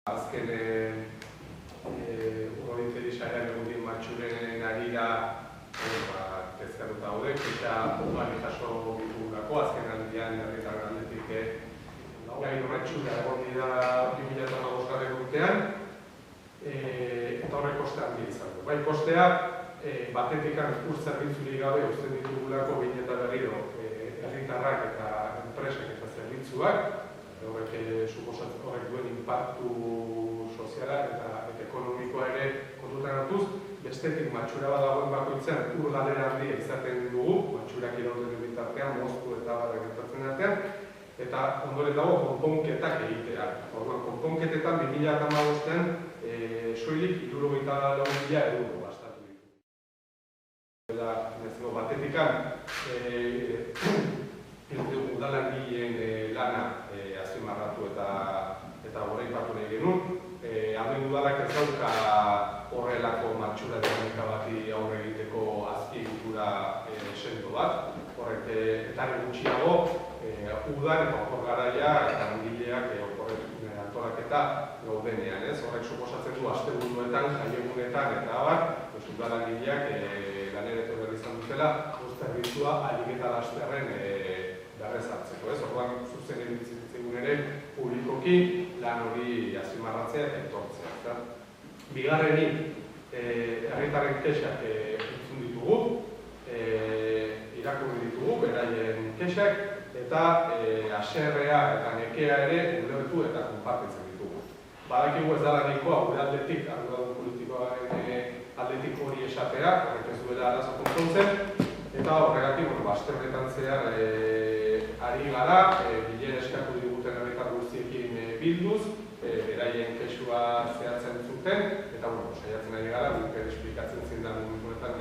Azken urroditeri sarean egunin matxuren arira kezkatuta daude, eta ugari jaso ditugulako, azken aldian herritar aldetik gailu matxura egon dira 2015 urtean, eta horrek koste handia izan du. Bai, kostea, batetik ur zerbitzurik gabe uzten ditugulako behin eta berriro herritarrak eta enpresak eta zerbitzuak, horrek duen inpaktu soziala eta ekonomikoa ere kontutan hartuz, bestetik matxura bat dagoen bakoitzean ur galera handia izaten dugu, matxurak irauten bitartean, moztu eta barra gertatzen artean, eta ondoren dago konponketak egitea. Orduan, konponketetan 2015an soilik 74.000 euro gastatu ditu. Batetikan, udalangileen lana azpimarratu eta goraipatu nahi genuen. Hemen udalak ez dauka horrelako matxura dinamika bati aurre egiteko azpiegitura sendo bat. Horrek eta gutxiago udan eta opor garaia eta langileak antolaketa gaudenean. Horrek suposatzen du asteburuetan, jaiegunetan eta abar, udalangileak laneratu behar izan dutela, zerbitzuak ahalik eta lasterren berrez hartzeko. Orduan, zuzen egitzen ere publikoki lan hori azpimarratzea eta etortzea. Bigarrenik, herritarren kexak entzun ditugu, irakurri ditugu, beraien kexak, eta haserrea eta nekea ere ulertu eta konpartitzen ditugu. Badakigu ez dela nahikoa gure aldetik, arduradun politikoaren aldetik hori esatea, horrek ez duela arazo konpontzen, eta horregatik, aste honetan zehar ari gara, bilera eskatu diguten herritar guztiekin bilduz, beraien kexua zehatzen zuten, eta saiatzen ari gara, guk esplikatzen zindan momentu honetan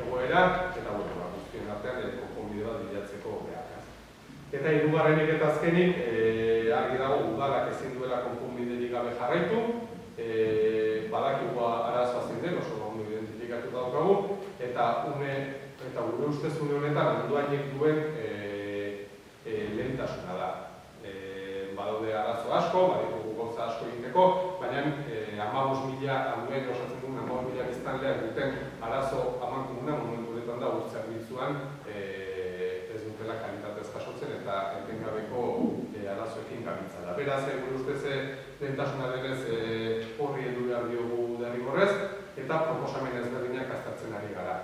egoera, eta guztien artean konponbide bat bilatzeko beharraz. Eta hirugarrenik eta azkenik, argi dago udalak ezin duela konponbiderik gabe jarraitu, badakigu arazoa zein den, oso ondo identifikatu daukagu, eta gure ustez une honetan munduainek duen lehentasuna da. Badaude arazo asko, baditugu gauza asko egiteko, baina 15.000 handuen osatzen duen 15.000 biztanleak duten arazo amankomuna momentu honetan da ur zerbitzuan ez dutela kalitatez jasotzen eta etengabeko arazoekin gabiltzala. Beraz, gure ustez lehentasuna denez horri heldu behar diogu derrigorrez eta proposamen ezberdinak aztertzen ari gara.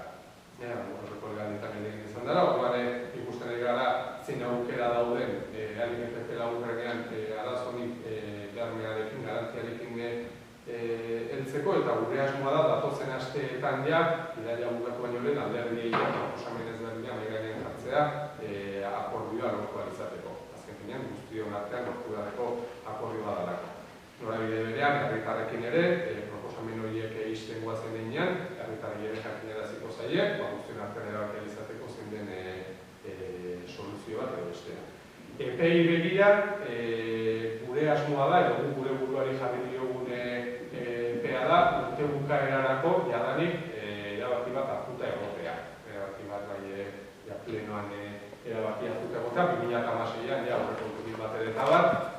Horreko legalitan egin izan dara, orduan ikusten ari gara zein aukera dauden alimentetela aurrenean arazonik bermearekin, garantiarekin heltzeko eta gure asmoa da datozen asteetan ja, iraila bukatu baino lehen alderdiei proposamen ezberdinak mahai gainean jartzea akordioa lortu ahal izateko. Azken finean, guztion artean lortu beharreko akordioa dalako. Norabide berean, herritarrekin ere, proposamen horiek ixten goazen denean, herritarrei ere jakinaraziko zaie, guztion artean erabakia izateko zein den soluzio bat edo bestea. Epei begira, gure asmoa da, edo gure buruari jarri diogun epea da, urte bukaerarako jadanik erabaki bat hartuta egotea. Erabaki bat bai plenoan erabaki hartuta egotea, 2016an ja aurrekontuekin bat ere eta bat,